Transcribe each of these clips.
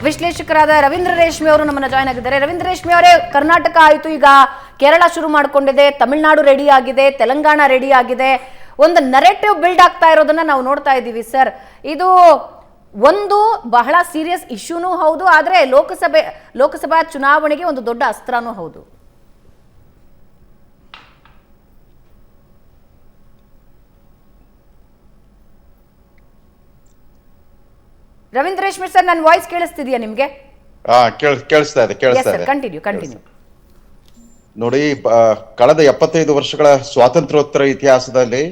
ವಿಶ್ಲೇಷಕರಾದ ರವೀಂದ್ರ ರೇಷ್ಮೆ ಅವರು ನಮ್ಮನ್ನ ಜಾಯ್ನ್ ಆಗಿದ್ದಾರೆ. ರವೀಂದ್ರ ರೇಷ್ಮೆ ಅವರೇ, ಕರ್ನಾಟಕ ಆಯಿತು, ಈಗ ಕೇರಳ ಶುರು ಮಾಡಿಕೊಂಡಿದೆ, ತಮಿಳುನಾಡು ರೆಡಿ ಆಗಿದೆ, ತೆಲಂಗಾಣ ರೆಡಿ ಆಗಿದೆ, ಒಂದು ನರೇಟಿವ್ ಬಿಲ್ಡ್ ಆಗ್ತಾ ಇರೋದನ್ನ ನಾವು ನೋಡ್ತಾ ಇದ್ದೀವಿ ಸರ್. ಇದು ಒಂದು ಬಹಳ ಸೀರಿಯಸ್ ಇಶ್ಯೂನೂ ಹೌದು, ಆದರೆ ಲೋಕಸಭಾ ಚುನಾವಣೆಗೆ ಒಂದು ದೊಡ್ಡ ಅಸ್ತ್ರನೂ ಹೌದು. ರವೀಂದ್ರ ರೇಷ್ಮೆ ಸರ್, ನನ್ನ ವಾಯ್ಸ್ ಕೇಳಿಸ್ತಿದೆಯಾ ನಿಮ್ಗೆ? ಕೇಳಿಸ್ತಾ ಇದೆ. ಕಂಟಿನ್ಯೂ. ನೋಡಿ, ಕಳೆದ 75 ವರ್ಷಗಳ ಸ್ವಾತಂತ್ರ್ಯೋತ್ತರ ಇತಿಹಾಸದಲ್ಲಿ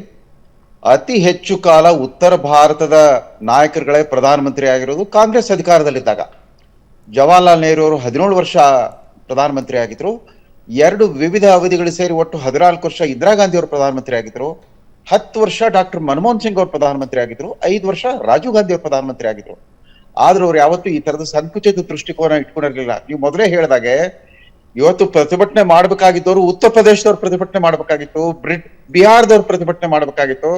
ಅತಿ ಹೆಚ್ಚು ಕಾಲ ಉತ್ತರ ಭಾರತದ ನಾಯಕರುಗಳೇ ಪ್ರಧಾನಮಂತ್ರಿ ಆಗಿರೋದು ಕಾಂಗ್ರೆಸ್ ಅಧಿಕಾರದಲ್ಲಿದ್ದಾಗ. ಜವಾಹರ್ಲಾಲ್ ನೆಹರು ಅವರು 17 ವರ್ಷ ಪ್ರಧಾನಮಂತ್ರಿ ಆಗಿದ್ರು. 2 ವಿವಿಧ ಅವಧಿಗಳು ಸೇರಿ ಒಟ್ಟು 14 ವರ್ಷ ಇಂದಿರಾ ಗಾಂಧಿ ಅವರು ಪ್ರಧಾನಮಂತ್ರಿ ಆಗಿದ್ರು. 10 ವರ್ಷ ಡಾಕ್ಟರ್ ಮನಮೋಹನ್ ಸಿಂಗ್ ಅವರು ಪ್ರಧಾನಮಂತ್ರಿ ಆಗಿದ್ರು. 5 ವರ್ಷ ರಾಜೀವ್ ಗಾಂಧಿ ಅವರು ಪ್ರಧಾನಮಂತ್ರಿ ಆಗಿದ್ರು. ಆದ್ರೂ ಅವ್ರು ಯಾವತ್ತೂ ಈ ತರದ ಸಂಕುಚಿತ ದೃಷ್ಟಿಕೋನ ಇಟ್ಕೊಂಡಿರ್ಲಿಲ್ಲ. ನೀವು ಮೊದಲೇ ಹೇಳಿದಾಗೆ ಇವತ್ತು ಪ್ರತಿಭಟನೆ ಮಾಡ್ಬೇಕಾಗಿದ್ದವರು ಉತ್ತರ ಪ್ರದೇಶದವ್ರು ಪ್ರತಿಭಟನೆ ಮಾಡ್ಬೇಕಾಗಿತ್ತು, ಬಿಹಾರದವ್ರು ಪ್ರತಿಭಟನೆ ಮಾಡ್ಬೇಕಾಗಿತ್ತು.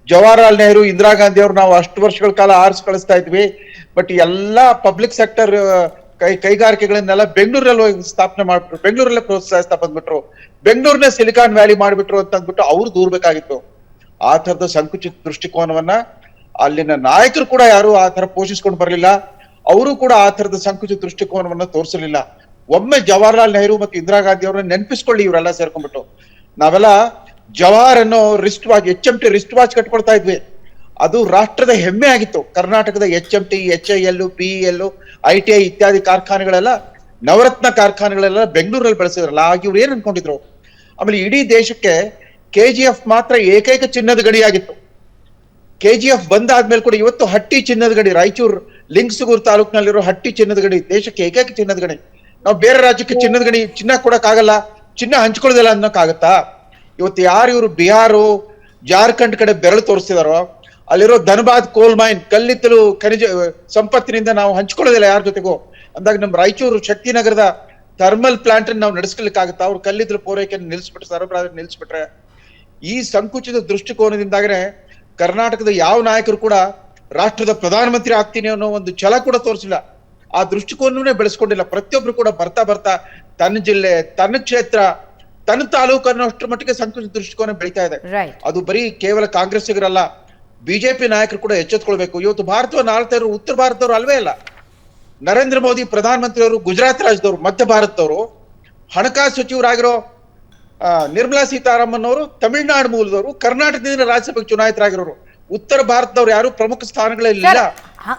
ಜವಾಹರ್ಲಾಲ್ ನೆಹರು, ಇಂದಿರಾ ಗಾಂಧಿ ಅವರು ನಾವು ಅಷ್ಟು ವರ್ಷಗಳ ಕಾಲ ಆರಿಸಿ ಕಳಿಸ್ತಾ ಇದ್ವಿ. ಬಟ್ ಎಲ್ಲಾ ಪಬ್ಲಿಕ್ ಸೆಕ್ಟರ್ ಕೈಗಾರಿಕೆಗಳನ್ನೆಲ್ಲ ಬೆಂಗಳೂರಲ್ಲಿ ಸ್ಥಾಪನೆ ಮಾಡ್ಬಿಟ್ರು, ಬೆಂಗಳೂರಲ್ಲೇ ಪ್ರೋತ್ಸಾಹಿಸ್ತಾ ಬಂದ್ಬಿಟ್ರು, ಬೆಂಗಳೂರನ್ನೇ ಸಿಲಿಕಾನ್ ವ್ಯಾಲಿ ಮಾಡ್ಬಿಟ್ರು ಅಂತ ಅಂದ್ಬಿಟ್ಟು ಅವ್ರು ದೂರ್ಬೇಕಾಗಿತ್ತು. ಆ ತರದ ಸಂಕುಚಿತ ದೃಷ್ಟಿಕೋನವನ್ನ ಅಲ್ಲಿನ ನಾಯಕರು ಕೂಡ ಯಾರು ಆ ತರ ಪೋಷಿಸ್ಕೊಂಡು ಬರಲಿಲ್ಲ. ಅವರು ಕೂಡ ಆ ತರದ ಸಂಕುಚಿತ ದೃಷ್ಟಿಕೋನವನ್ನ ತೋರಿಸಲಿಲ್ಲ. ಒಮ್ಮೆ ಜವಾಹರ್ಲಾಲ್ ನೆಹರು ಮತ್ತು ಇಂದಿರಾ ಗಾಂಧಿ ಅವ್ರನ್ನ ನೆನಪಿಸ್ಕೊಳ್ಳಿ. ಇವರೆಲ್ಲ ಸೇರ್ಕೊಂಡ್ಬಿಟ್ಟು ನಾವೆಲ್ಲ ಜವಾಹರ್ ಅನ್ನೋ HMT ರಿಸ್ಟ್ ವಾಚ್ ಕಟ್ಕೊಳ್ತಾ ಇದ್ವಿ. ಅದು ರಾಷ್ಟ್ರದ ಹೆಮ್ಮೆ ಆಗಿತ್ತು. ಕರ್ನಾಟಕದ HMT, HIL, BEL, ITI ಇತ್ಯಾದಿ ಕಾರ್ಖಾನೆಗಳೆಲ್ಲ, ನವರತ್ನ ಕಾರ್ಖಾನೆಗಳೆಲ್ಲ ಬೆಂಗಳೂರಲ್ಲಿ ಬೆಳೆಸಿದ್ರಲ್ಲ. ಆಗ ಇವ್ರು ಏನ್ ಅನ್ಕೊಂಡಿದ್ರು? ಆಮೇಲೆ ಇಡೀ ದೇಶಕ್ಕೆ KGF ಮಾತ್ರ ಏಕೈಕ ಚಿನ್ನದ ಗಡಿಯಾಗಿತ್ತು. KGF ಬಂದಾದ್ಮೇಲೆ ಕೂಡ ಇವತ್ತು ಹಟ್ಟಿ ಚಿನ್ನದ ಗಡಿ, ರಾಯಚೂರು ಲಿಂಗಸೂಗೂರು ತಾಲೂಕಿನಲ್ಲಿರೋ ಹಟ್ಟಿ ಚಿನ್ನದ ಗಡಿ ದೇಶಕ್ಕೆ ಏಕೈಕ ಚಿನ್ನದ ಗಡಿ. ನಾವು ಬೇರೆ ರಾಜ್ಯಕ್ಕೆ ಚಿನ್ನದ ಗಡಿ, ಚಿನ್ನ ಕೊಡಕ್ಕಾಗಲ್ಲ, ಚಿನ್ನ ಹಂಚ್ಕೊಳ್ಳೋದಿಲ್ಲ ಅನ್ನೋಕ್ಕಾಗತ್ತಾ? ಇವತ್ತು ಯಾರು ಇವರು ಬಿಹಾರು, ಜಾರ್ಖಂಡ್ ಕಡೆ ಬೆರಳು ತೋರಿಸ್ತಿದಾರೋ, ಅಲ್ಲಿರೋ ಧನಬಾದ್ ಕೋಲ್ ಮೈನ್, ಕಲ್ಲಿದ್ದಲು ಖನಿಜ ಸಂಪತ್ತಿನಿಂದ ನಾವು ಹಂಚ್ಕೊಳ್ಳೋದಿಲ್ಲ ಯಾರ ಜೊತೆಗೂ ಅಂದಾಗ ನಮ್ಮ ರಾಯಚೂರು ಶಕ್ತಿನಗರದ ಥರ್ಮಲ್ ಪ್ಲಾಂಟ್ ನಾವು ನಡೆಸ್ಲಿಕ್ಕಾಗತ್ತಾ? ಅವ್ರು ಕಲ್ಲಿದ್ದಲು ಪೂರೈಕೆ ನಿಲ್ಸ್ಬಿಟ್ರೆ, ಸರಬರಾಜು ನಿಲ್ಸ್ಬಿಟ್ರೆ. ಈ ಸಂಕುಚಿತ ದೃಷ್ಟಿಕೋನದಿಂದಾಗನೇ ಕರ್ನಾಟಕದ ಯಾವ ನಾಯಕರು ಕೂಡ ರಾಷ್ಟ್ರದ ಪ್ರಧಾನಮಂತ್ರಿ ಆಗ್ತೀನಿ ಅನ್ನೋ ಒಂದು ಛಲ ಕೂಡ ತೋರಿಸಿಲ್ಲ. ಆ ದೃಷ್ಟಿಕೋನವನ್ನೇ ಬೆಳೆಸ್ಕೊಂಡಿಲ್ಲ. ಪ್ರತಿಯೊಬ್ರು ಕೂಡ ಬರ್ತಾ ತನ್ನ ಜಿಲ್ಲೆ, ತನ್ನ ಕ್ಷೇತ್ರ, ತನ್ನ ತಾಲೂಕು ಅನ್ನೋಷ್ಟರ ಮಟ್ಟಿಗೆ ಸಂಕುಚಿತ ದೃಷ್ಟಿಕೋನ ಬೆಳೀತಾ ಇದೆ. ಅದು ಬರೀ ಕೇವಲ ಕಾಂಗ್ರೆಸ್ಸಿಗರಲ್ಲ, ಬಿಜೆಪಿ ನಾಯಕರು ಕೂಡ ಎಚ್ಚೆತ್ಕೊಳ್ಬೇಕು. ಇವತ್ತು ಭಾರತವನ್ನು ಆಳ್ತಾ ಇರೋ ಉತ್ತರ ಭಾರತದವರು ಅಲ್ವೇ ಅಲ್ಲ. ನರೇಂದ್ರ ಮೋದಿ ಪ್ರಧಾನಮಂತ್ರಿ ಅವರು ಗುಜರಾತ್ ರಾಜ್ಯದವರು, ಮಧ್ಯ ಭಾರತದವರು. ಹಣಕಾಸು ಸಚಿವರಾಗಿರೋ ನಿರ್ಮಲಾ ಸೀತಾರಾಮನ್ ಅವರು ತಮಿಳುನಾಡು ಮೂಲದವರು, ಕರ್ನಾಟಕದಿಂದ ರಾಜ್ಯಸಭೆಗೆ ಚುನಾಯಿತರಾಗಿರೋರು. ಉತ್ತರ ಭಾರತದವರು ಯಾರು ಪ್ರಮುಖ ಸ್ಥಾನಗಳಲ್ಲಿಲ್ಲ.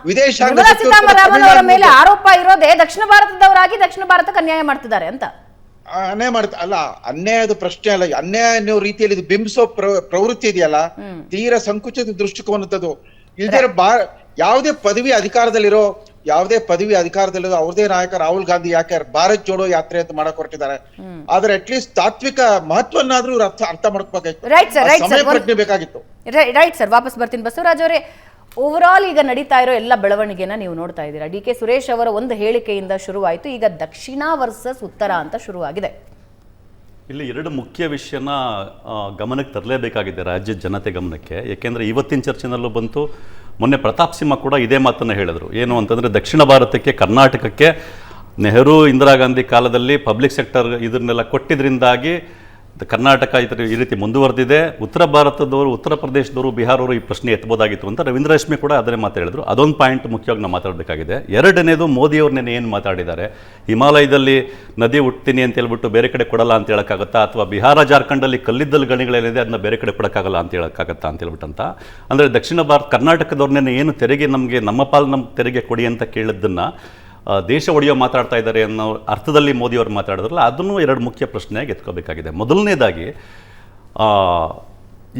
ವಿದೇಶಾಂಗ ಸಚಿವರ ಮೇಲೆ ಆರೋಪ ಇರೋದೇ ದಕ್ಷಿಣ ಭಾರತದವರಾಗಿ ದಕ್ಷಿಣ ಭಾರತಕ್ಕೆ ಅನ್ಯಾಯ ಮಾಡ್ತಿದ್ದಾರೆ ಅಂತ. ಅನ್ಯಾಯ ಮಾಡ್ತಾ ಅಲ್ಲ, ಅನ್ಯಾಯದ ಪ್ರಶ್ನೆ ಅಲ್ಲ. ಅನ್ಯಾಯ ಅನ್ನೋ ರೀತಿಯಲ್ಲಿ ಇದು ಬಿಂಬಿಸೋ ಪ್ರವೃತ್ತಿ ಇದೆಯಲ್ಲ, ತೀರಾ ಸಂಕುಚಿತ ದೃಷ್ಟಿಕೋನದ್ದು. ಇಲ್ದೇ ಯಾವುದೇ ಪದವಿ ಅಧಿಕಾರದಲ್ಲಿರೋ ಅವ್ರದೇ ನಾಯಕ ರಾಹುಲ್ ಗಾಂಧಿ ಯಾಕೆ ಭಾರತ್ ಜೋಡೋ ಯಾತ್ರೆ ಅಂತ ಮಾಡಕ್ ಹೊರಟಿದ್ದಾರೆ. ಆದ್ರೆ ಅಟ್ಲೀಸ್ಟ್ ತಾತ್ವಿಕ ಮಹತ್ವನ್ನಾದ್ರೂ ಅರ್ಥ ಮಾಡ್ಕೋಬೇಕಾಗಿತ್ತು, ಬೇಕಾಗಿತ್ತು. ರೈಟ್ ಸರ್, ವಾಪಸ್ ಬರ್ತೀನಿ. ಬಸವರಾಜ್ ಅವರೇ, ಓವರ್ ಆಲ್ ಈಗ ನಡೀತಾ ಇರೋ ಎಲ್ಲ ಬೆಳವಣಿಗೆನ ನೀವು ನೋಡ್ತಾ ಇದ್ದೀರಾ. DK ಸುರೇಶ್ ಅವರ ಒಂದು ಹೇಳಿಕೆಯಿಂದ ಶುರುವಾಯಿತು, ಈಗ ದಕ್ಷಿಣ ವರ್ಸಸ್ ಉತ್ತರ ಅಂತ ಶುರುವಾಗಿದೆ. ಇಲ್ಲಿ 2 ಮುಖ್ಯ ವಿಷಯನ ಗಮನಕ್ಕೆ ತರಲೇಬೇಕಾಗಿದೆ, ರಾಜ್ಯದ ಜನತೆ ಗಮನಕ್ಕೆ. ಏಕೆಂದರೆ ಇವತ್ತಿನ ಚರ್ಚೆನಲ್ಲೂ ಬಂತು, ಮೊನ್ನೆ ಪ್ರತಾಪ್ ಸಿಂಹ ಕೂಡ ಇದೇ ಮಾತನ್ನು ಹೇಳಿದರು. ಏನು ಅಂತಂದರೆ, ದಕ್ಷಿಣ ಭಾರತಕ್ಕೆ, ಕರ್ನಾಟಕಕ್ಕೆ ನೆಹರು ಇಂದಿರಾ ಗಾಂಧಿ ಕಾಲದಲ್ಲಿ ಪಬ್ಲಿಕ್ ಸೆಕ್ಟರ್ ಇದನ್ನೆಲ್ಲ ಕೊಟ್ಟಿದ್ದರಿಂದಾಗಿ ಕರ್ನಾಟಕ ಈ ರೀತಿ ಮುಂದುವರೆದಿದೆ. ಉತ್ತರ ಭಾರತದವರು, ಉತ್ತರ ಪ್ರದೇಶದವರು, ಬಿಹಾರವರು ಈ ಪ್ರಶ್ನೆ ಎತ್ತಬೋದಾಗಿತ್ತು ಅಂತ ರವೀಂದ್ರ ರೇಷ್ಮೆ ಕೂಡ ಅದನ್ನೇ ಮಾತಾಡಿದರು. ಅದೊಂದು ಪಾಯಿಂಟ್ ಮುಖ್ಯವಾಗಿ ನಾವು ಮಾತಾಡಬೇಕಾಗಿದೆ. ಎರಡನೇದು, ಮೋದಿಯವ್ರನ್ನೇ ಏನು ಮಾತಾಡಿದ್ದಾರೆ, ಹಿಮಾಲಯದಲ್ಲಿ ನದಿ ಹುಟ್ತೀನಿ ಅಂತ ಹೇಳ್ಬಿಟ್ಟು ಬೇರೆ ಕಡೆ ಕೊಡಲ್ಲ ಅಂತ ಹೇಳೋಕ್ಕಾಗತ್ತಾ, ಅಥವಾ ಬಿಹಾರ ಜಾರ್ಖಂಡಲ್ಲಿ ಕಲ್ಲಿದ್ದಲು ಗಣಿಗಳೇನಿದೆ ಅದನ್ನ ಬೇರೆ ಕಡೆ ಕೊಡೋಕ್ಕಾಗಲ್ಲ ಅಂತ ಹೇಳೋಕ್ಕಾಗತ್ತಾ ಅಂತ ಹೇಳ್ಬಿಟ್ಟಂತ. ಅಂದರೆ ದಕ್ಷಿಣ ಕರ್ನಾಟಕದವ್ರನ್ನೇ ಏನು ತೆರಿಗೆ ನಮಗೆ, ನಮ್ಮ ಪಾಲು ನಮ್ಮ ತೆರಿಗೆ ಕೊಡಿ ಅಂತ ಕೇಳಿದ್ದನ್ನು ದೇಶ ಒಡೆಯೋ ಮಾತಾಡ್ತಾ ಇದ್ದಾರೆ ಅನ್ನೋ ಅರ್ಥದಲ್ಲಿ ಮೋದಿಯವರು ಮಾತಾಡಿದ್ರಲ್ಲ, ಅದನ್ನು 2 ಮುಖ್ಯ ಪ್ರಶ್ನೆಯಾಗಿ ಎತ್ಕೋಬೇಕಾಗಿದೆ. ಮೊದಲನೇದಾಗಿ,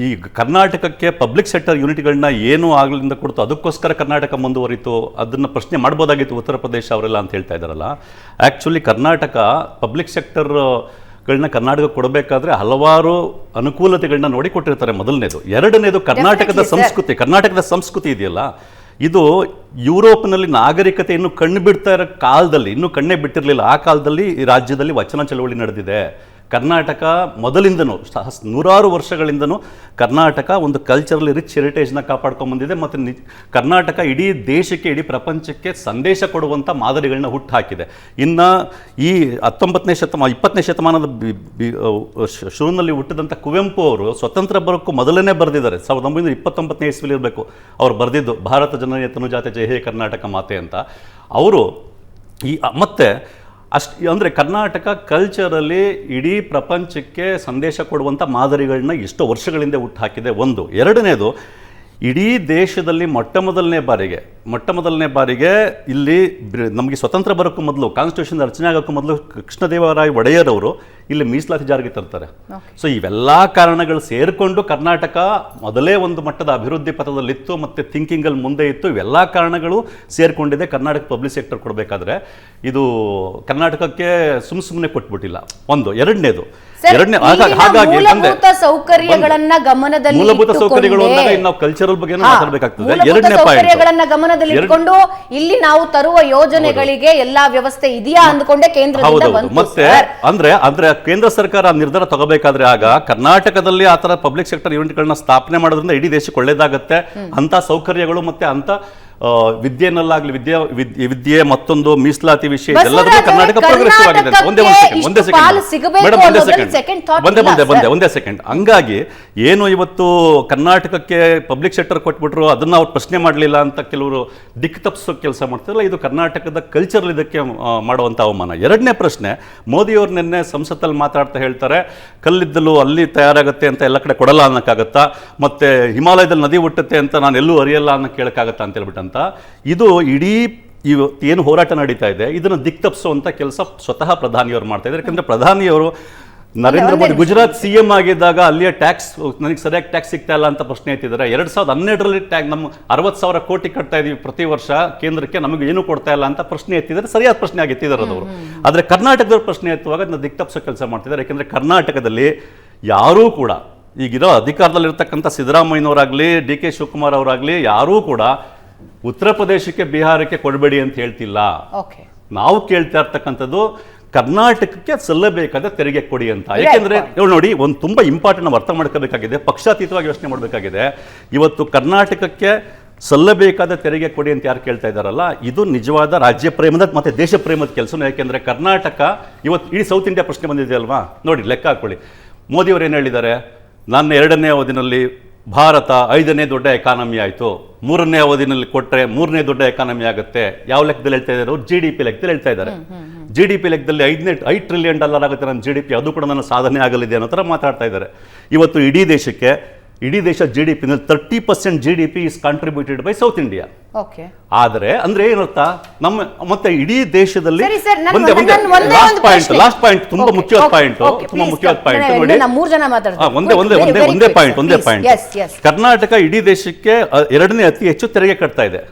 ಈ ಕರ್ನಾಟಕಕ್ಕೆ ಪಬ್ಲಿಕ್ ಸೆಕ್ಟರ್ ಯೂನಿಟ್ಗಳನ್ನ ಏನು ಆಗಲಿಂದ ಕೊಡ್ತು, ಅದಕ್ಕೋಸ್ಕರ ಕರ್ನಾಟಕ ಮುಂದುವರಿತು, ಅದನ್ನು ಪ್ರಶ್ನೆ ಮಾಡ್ಬೋದಾಗಿತ್ತು ಉತ್ತರ ಪ್ರದೇಶ ಅವರೆಲ್ಲ ಅಂತ ಹೇಳ್ತಾ ಇದ್ದಾರಲ್ಲ. ಆ್ಯಕ್ಚುಲಿ ಕರ್ನಾಟಕ ಪಬ್ಲಿಕ್ ಸೆಕ್ಟರ್ಗಳನ್ನ ಕರ್ನಾಟಕ ಕೊಡಬೇಕಾದ್ರೆ ಹಲವಾರು ಅನುಕೂಲತೆಗಳನ್ನ ನೋಡಿ ಕೊಟ್ಟಿರ್ತಾರೆ, ಮೊದಲನೇದು. ಎರಡನೇದು, ಕರ್ನಾಟಕದ ಸಂಸ್ಕೃತಿ ಇದೆಯಲ್ಲ, ಇದು ಯುರೋಪ್ನಲ್ಲಿ ನಾಗರಿಕತೆ ಕಣ್ಣು ಬಿಡ್ತಾ ಇರೋ ಕಾಲದಲ್ಲಿ, ಇನ್ನೂ ಕಣ್ಣೇ ಬಿಟ್ಟಿರಲಿಲ್ಲ ಆ ಕಾಲದಲ್ಲಿ ಈ ರಾಜ್ಯದಲ್ಲಿ ವಚನ ಚಳವಳಿ ನಡೆದಿದೆ. ಕರ್ನಾಟಕ ಮೊದಲಿಂದನೂ ನೂರಾರು ವರ್ಷಗಳಿಂದನೂ ಕರ್ನಾಟಕ ಒಂದು ಕಲ್ಚರಲ್ ರಿಚ್ ಹೆರಿಟೇಜ್ನ ಕಾಪಾಡ್ಕೊಂಡು ಬಂದಿದೆ ಮತ್ತು ಕರ್ನಾಟಕ ಇಡೀ ದೇಶಕ್ಕೆ ಇಡೀ ಪ್ರಪಂಚಕ್ಕೆ ಸಂದೇಶ ಕೊಡುವಂಥ ಮಾದರಿಗಳನ್ನ ಹುಟ್ಟು ಹಾಕಿದೆ. ಇನ್ನು ಈ 20ನೇ ಶತಮಾನದ ಶುರುವಿನಲ್ಲಿ ಹುಟ್ಟಿದಂಥ ಕುವೆಂಪು ಅವರು ಸ್ವತಂತ್ರ ಬರೋಕ್ಕೂ ಮೊದಲನೇ ಬರೆದಿದ್ದಾರೆ. 1929ನೇ ಇಸ್ವಿಲಿ ಇರಬೇಕು ಅವ್ರು ಬರೆದಿದ್ದು, ಭಾರತ ಜನನಿಯ ತನುಜಾತೆ ಜಯ ಹೇ ಕರ್ನಾಟಕ ಮಾತೆ ಅಂತ. ಅವರು ಮತ್ತೆ ಅಂದರೆ ಕರ್ನಾಟಕ ಕಲ್ಚರಲ್ಲಿ ಇಡೀ ಪ್ರಪಂಚಕ್ಕೆ ಸಂದೇಶ ಕೊಡುವಂಥ ಮಾದರಿಗಳನ್ನ ಎಷ್ಟೋ ವರ್ಷಗಳಿಂದ ಹುಟ್ಟು ಹಾಕಿದೆ. ಒಂದು. ಎರಡನೇದು, ಇಡೀ ದೇಶದಲ್ಲಿ ಮೊಟ್ಟ ಮೊದಲನೇ ಬಾರಿಗೆ ಇಲ್ಲಿ ನಮಗೆ ಸ್ವತಂತ್ರ ಬರೋಕ್ಕೂ ಮೊದಲು, ಕಾನ್ಸ್ಟಿಟ್ಯೂಷನ್ ರಚನೆ ಆಗೋಕ್ಕೂ ಮೊದಲು ಕೃಷ್ಣದೇವರಾಯ ಒಡೆಯರ್ ಅವರು ಇಲ್ಲಿ ಮೀಸಲಾತಿ ಜಾರಿಗೆ ತರ್ತಾರೆ. ಸೊ ಇವೆಲ್ಲ ಕಾರಣಗಳು ಸೇರಿಕೊಂಡು ಕರ್ನಾಟಕ ಮೊದಲೇ ಒಂದು ಮಟ್ಟದ ಅಭಿವೃದ್ಧಿ ಪಥದಲ್ಲಿತ್ತು ಮತ್ತು ಥಿಂಕಿಂಗಲ್ಲಿ ಮುಂದೆ ಇತ್ತು. ಇವೆಲ್ಲ ಕಾರಣಗಳು ಸೇರಿಕೊಂಡಿದೆ. ಕರ್ನಾಟಕ ಪಬ್ಲಿಕ್ ಸೆಕ್ಟರ್ ಕೊಡಬೇಕಾದ್ರೆ ಇದು ಕರ್ನಾಟಕಕ್ಕೆ ಸುಮ್ಮನೆ ಕೊಟ್ಬಿಟ್ಟಿಲ್ಲ. ಒಂದು. ಎರಡನೇದು ಹಾಗಾಗಿ ಮೂಲಭೂತ ಸೌಕರ್ಯಗಳನ್ನ ಗಮನದಲ್ಲಿ ಮೂಲಭೂತ ಸೌಕರ್ಯಗಳು ಅಂದಾಗ ನಾವು ಕಲ್ಚರಲ್ ಬಗ್ಗೆ ಮಾತಾಡಬೇಕಾಗ್ತದೆ. ಎರಡನೇ ಸೌಕರ್ಯಗಳನ್ನ ಗಮನದಲ್ಲಿ ಇಟ್ಕೊಂಡು ಇಲ್ಲಿ ನಾವು ತರುವ ಯೋಜನೆಗಳಿಗೆ ಎಲ್ಲಾ ವ್ಯವಸ್ಥೆ ಇದೆಯಾ ಅಂದ್ಕೊಂಡೆ ಕೇಂದ್ರದಿಂದ ಬಂತು. ಮತ್ತೆ ಅಂದ್ರೆ ಕೇಂದ್ರ ಸರ್ಕಾರ ನಿರ್ಧಾರ ತಗೋಬೇಕಾದ್ರೆ ಆಗ ಕರ್ನಾಟಕದಲ್ಲಿ ಆ ತರ ಪಬ್ಲಿಕ್ ಸೆಕ್ಟರ್ ಯೂನಿಟ್ಗಳನ್ನ ಸ್ಥಾಪನೆ ಮಾಡೋದ್ರಿಂದ ಇಡೀ ದೇಶಕ್ಕೆ ಒಳ್ಳೇದಾಗತ್ತೆ. ಅಂತ ಸೌಕರ್ಯಗಳು ಮತ್ತೆ ಅಂತ ವಿದ್ಯೆನಲ್ಲಾಗ್ಲಿ ವಿದ್ಯೆ ಮತ್ತೊಂದು ಮೀಸಲಾತಿ ವಿಷಯ ಎಲ್ಲದಕ್ಕೂ ಕರ್ನಾಟಕ ಪ್ರೋಗ್ರೆಸಿವ್ ಆಗಿದೆ. ಒಂದೇ ಸೆಕೆಂಡ್. ಹಂಗಾಗಿ ಏನು ಇವತ್ತು ಕರ್ನಾಟಕಕ್ಕೆ ಪಬ್ಲಿಕ್ ಸೆಕ್ಟರ್ ಕೊಟ್ಬಿಟ್ರು, ಅದನ್ನ ಅವ್ರು ಪ್ರಶ್ನೆ ಮಾಡಲಿಲ್ಲ ಅಂತ ಕೆಲವರು ದಿಕ್ಕು ತಪ್ಪಿಸೋ ಕೆಲಸ ಮಾಡ್ತಾರಲ್ಲ, ಇದು ಕರ್ನಾಟಕದ ಕಲ್ಚರ್ ಇದಕ್ಕೆ ಮಾಡುವಂಥ ಅವಮಾನ. ಎರಡನೇ ಪ್ರಶ್ನೆ, ಮೋದಿಯವ್ರು ನಿನ್ನೆ ಸಂಸತ್ತಲ್ಲಿ ಮಾತಾಡ್ತಾ ಹೇಳ್ತಾರೆ ಕಲ್ಲಿದ್ದಲು ಅಲ್ಲಿ ತಯಾರಾಗುತ್ತೆ ಅಂತ ಎಲ್ಲ ಕಡೆ ಕೊಡಲ್ಲ ಅನ್ನೋಕ್ಕಾಗತ್ತಾ, ಮತ್ತೆ ಹಿಮಾಲಯದಲ್ಲಿ ನದಿ ಹುಟ್ಟುತ್ತೆ ಅಂತ ನಾನು ಎಲ್ಲೂ ಅರಿಯಲ್ಲ ಅನ್ನೋ ಕೇಳಕ್ಕಾಗತ್ತಾ ಅಂತ ಹೇಳ್ಬಿಟ್ಟು. ಇದು ಇಡೀ ಏನು ಹೋರಾಟ ನಡೀತಾ ಇದೆ ಇದನ್ನು ದಿಕ್ತಪ್ಪಿಸುವಂತ ಕೆಲಸ ಸ್ವತಃ ಪ್ರಧಾನಿಯವರು ಮಾಡ್ತಾ ಇದ್ದಾರೆ. ಯಾಕಂದ್ರೆ ಪ್ರಧಾನಿಯವರು ನರೇಂದ್ರ ಮೋದಿ ಗುಜರಾತ್ ಸಿಎಂ ಆಗಿದ್ದಾಗ ಅಲ್ಲಿಯ ಟ್ಯಾಕ್ಸ್ ನನಗೆ ಸರಿಯಾಗಿ ಟ್ಯಾಕ್ಸ್ ಸಿಗ್ತಾ ಇಲ್ಲ ಅಂತ ಪ್ರಶ್ನೆ ಎತ್ತಿದ್ದಾರೆ. 2012ರಲ್ಲಿ ನಮ್ಮ 60,000 ಕೋಟಿ ಕಟ್ತಾ ಇದೀವಿ ಪ್ರತಿ ವರ್ಷ ಕೇಂದ್ರಕ್ಕೆ, ನಮಗೆ ಏನು ಕೊಡ್ತಾ ಇಲ್ಲ ಅಂತ ಪ್ರಶ್ನೆ ಎತ್ತಿದ್ದಾರೆ. ಸರಿಯಾದ ಪ್ರಶ್ನೆ ಆಗಿ ಎತ್ತಿದ್ದಾರೆ ಅವರು. ಆದರೆ ಕರ್ನಾಟಕದವ್ರ ಪ್ರಶ್ನೆ ಎತ್ತುವಾಗ ಅದನ್ನ ದಿಕ್ತಪ್ಪಿಸೋ ಕೆಲಸ ಮಾಡ್ತಿದ್ದಾರೆ. ಯಾಕಂದ್ರೆ ಕರ್ನಾಟಕದಲ್ಲಿ ಯಾರೂ ಕೂಡ ಈಗಿರೋ ಅಧಿಕಾರದಲ್ಲಿರ್ತಕ್ಕಂಥ ಸಿದ್ದರಾಮಯ್ಯನವರಾಗ್ಲಿ ಡಿ ಕೆ ಶಿವಕುಮಾರ್ ಅವರಾಗ್ಲಿ ಯಾರೂ ಕೂಡ ಉತ್ತರ ಪ್ರದೇಶಕ್ಕೆ ಬಿಹಾರಕ್ಕೆ ಕೊಡಬೇಡಿ ಅಂತ ಹೇಳ್ತಿಲ್ಲ. ನಾವು ಕೇಳ್ತಾ ಇರ್ತಕ್ಕಂಥದ್ದು ಕರ್ನಾಟಕಕ್ಕೆ ಸಲ್ಲಬೇಕಾದ ತೆರಿಗೆ ಕೊಡಿ ಅಂತ. ಯಾಕೆಂದ್ರೆ ನೋಡಿ, ಒಂದು ತುಂಬಾ ಇಂಪಾರ್ಟೆಂಟ್ ನಾವು ಅರ್ಥ ಮಾಡ್ಕೋಬೇಕಾಗಿದೆ, ಪಕ್ಷಾತೀತವಾಗಿ ಯೋಚನೆ ಮಾಡಬೇಕಾಗಿದೆ. ಇವತ್ತು ಕರ್ನಾಟಕಕ್ಕೆ ಸಲ್ಲಬೇಕಾದ ತೆರಿಗೆ ಕೊಡಿ ಅಂತ ಯಾರು ಕೇಳ್ತಾ ಇದ್ದಾರಲ್ಲ, ಇದು ನಿಜವಾದ ರಾಜ್ಯ ಪ್ರೇಮದ ಮತ್ತೆ ದೇಶ ಪ್ರೇಮದ ಕೆಲಸ. ಯಾಕೆಂದ್ರೆ ಕರ್ನಾಟಕ ಇವತ್ತು ಇಡೀ ಸೌತ್ ಇಂಡಿಯಾ ಪ್ರಶ್ನೆ ಬಂದಿದೆ ಅಲ್ವಾ, ನೋಡಿ ಲೆಕ್ಕ ಹಾಕೊಳ್ಳಿ. ಮೋದಿಯವರು ಏನು ಹೇಳಿದ್ದಾರೆ, ನನ್ನ 2ನೇ ಅವಧಿನಲ್ಲಿ ಭಾರತ 5ನೇ ದೊಡ್ಡ ಎಕಾನಮಿ ಆಯಿತು, 3ನೇ ಅವಧಿನಲ್ಲಿ ಕೊಟ್ಟರೆ 3ನೇ ದೊಡ್ಡ ಎಕಾನಮಿ ಆಗುತ್ತೆ. ಯಾವ ಲೆಕ್ಕದಲ್ಲಿ ಹೇಳ್ತಾ ಇದ್ದಾರೆ ಅವರು? GDP ಲೆಕ್ಕದಲ್ಲಿ ಹೇಳ್ತಾ ಇದ್ದಾರೆ. GDP ಲೆಕ್ಕದಲ್ಲಿ $5 ಟ್ರಿಲಿಯನ್ ಆಗುತ್ತೆ ನನ್ನ GDP, ಅದು ಕೂಡ ನನ್ನ ಸಾಧನೆ ಆಗಲಿದೆ ಅನ್ನೋ ಥರ ಮಾತಾಡ್ತಾ ಇದ್ದಾರೆ. ಇವತ್ತು ಇಡೀ ದೇಶ GDP ನಲ್ಲಿ 30% GDP is contributed by south India. ಆದರೆ ಅಂದ್ರೆ ಏನರ್ಥ, ನಮ್ಮ ಮತ್ತೆ ಇಡೀ ದೇಶದಲ್ಲಿ ಲಾಸ್ಟ್ ಪಾಯಿಂಟ್ ತುಂಬಾ ಮುಖ್ಯವಾದ ಪಾಯಿಂಟ್ ನೋಡಿ, ಒಂದೇ ಪಾಯಿಂಟ್. ಕರ್ನಾಟಕ ಇಡೀ ದೇಶಕ್ಕೆ 2ನೇ ಅತಿ ಹೆಚ್ಚು ತೆರಿಗೆ ಕಟ್ತಾ ಇದೆ.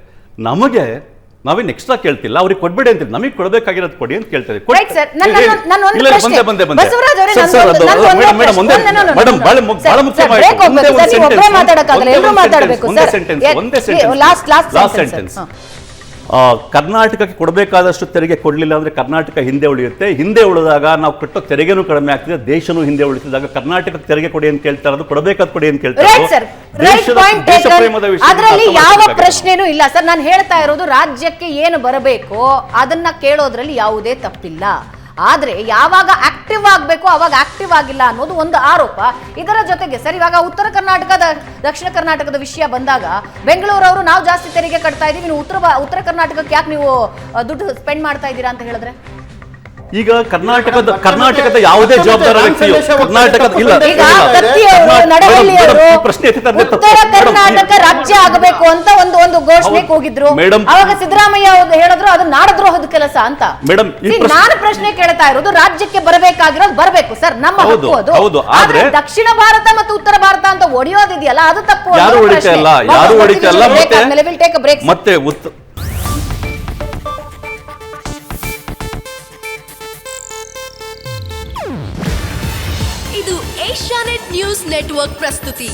ನಾವೇನು ಎಕ್ಸ್ಟ್ರಾ ಕೇಳ್ತಿಲ್ಲ, ಅವ್ರಿಗೆ ಕೊಡ್ಬೇಡಿ ಅಂತ, ನಮಗೆ ಕೊಡಬೇಕಾಗಿರೋದು ಕೊಡಿ ಅಂತ ಕೇಳ್ತಾ ಇದ್ದೀವಿ. ಕರ್ನಾಟಕಕ್ಕೆ ಕೊಡಬೇಕಾದಷ್ಟು ತೆರಿಗೆ ಕೊಡಲಿಲ್ಲ ಅಂದ್ರೆ ಕರ್ನಾಟಕ ಹಿಂದೆ ಉಳಿಯುತ್ತೆ. ಹಿಂದೆ ಉಳಿದಾಗ ನಾವು ಕಟ್ಟೋ ತೆರಿಗೆನೂ ಕಡಿಮೆ ಆಗ್ತಿದೆ, ದೇಶನೂ ಹಿಂದೆ ಉಳಿತಿದ್ದಾಗ ಕರ್ನಾಟಕಕ್ಕೆ ತೆರಿಗೆ ಕೊಡಿ ಅಂತ ಕೇಳ್ತಾ ಇರೋದು, ಕೊಡಬೇಕಾದ ಕೊಡಿ ಅಂತ ಕೇಳ್ತಾ ಇರೋದು. ಅದರಲ್ಲಿ ಯಾವ ಪ್ರಶ್ನೆನೂ ಇಲ್ಲ ಸರ್. ನಾನು ಹೇಳ್ತಾ ಇರೋದು ರಾಜ್ಯಕ್ಕೆ ಏನು ಬರಬೇಕು ಅದನ್ನ ಕೇಳೋದ್ರಲ್ಲಿ ಯಾವುದೇ ತಪ್ಪಿಲ್ಲ. ಆದ್ರೆ ಯಾವಾಗ ಆಕ್ಟಿವ್ ಆಗ್ಬೇಕು ಅವಾಗ ಆಕ್ಟಿವ್ ಆಗಿಲ್ಲ ಅನ್ನೋದು ಒಂದು ಆರೋಪ. ಇದರ ಜೊತೆಗೆ ಸರ್, ಇವಾಗ ಉತ್ತರ ಕರ್ನಾಟಕದ ದಕ್ಷಿಣ ಕರ್ನಾಟಕದ ವಿಷಯ ಬಂದಾಗ ಬೆಂಗಳೂರವರು ನಾವು ಜಾಸ್ತಿ ತೆರಿಗೆ ಕಟ್ತಾ ಇದೀವಿ, ನೀವು ಉತ್ತರ ಕರ್ನಾಟಕಕ್ಕೆ ಯಾಕೆ ನೀವು ದುಡ್ಡು ಸ್ಪೆಂಡ್ ಮಾಡ್ತಾ ಇದ್ದೀರಾ ಅಂತ ಹೇಳಿದ್ರೆ, ಈಗ ಕರ್ನಾಟಕದ ಯಾವುದೇ ಜವಾಬ್ದಾರ ವ್ಯಕ್ತಿಯು ಪ್ರಶ್ನೆ ಉತ್ತರ ಕರ್ನಾಟಕ ರಾಜ್ಯ ಆಗಬೇಕು ಅಂತ ಒಂದು ಘೋಷಣೆ ಹೋಗಿದ್ರು. ಅವಾಗ ಸಿದ್ದರಾಮಯ್ಯ ಹೇಳಿದ್ರು ಅದು ನಾಡದ್ರೋಹದ ಕೆಲಸ ಅಂತ. ನಾನು ಪ್ರಶ್ನೆ ಕೇಳ್ತಾ ಇರೋದು, ರಾಜ್ಯಕ್ಕೆ ಬರಬೇಕಾಗಿರೋದು ಬರಬೇಕು ಸರ್, ನಮ್ಮ ಹಕ್ಕು ಅದು. ಆದ್ರೆ ದಕ್ಷಿಣ ಭಾರತ ಮತ್ತು ಉತ್ತರ ಭಾರತ ಅಂತ ಒಡೆಯೋದಿದೆಯಲ್ಲ ಅದು ತಪ್ಪು. ಮತ್ತೆ ಇದು ಏಷ್ಯಾನೆಟ್ ನ್ಯೂಸ್ ನೆಟ್ವರ್ಕ್ ಪ್ರಸ್ತುತಿ.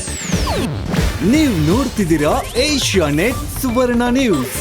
ನೀವು ನೋಡ್ತಿದ್ದೀರಾ ಏಷ್ಯಾನೆಟ್ ಸುವರ್ಣ ನ್ಯೂಸ್.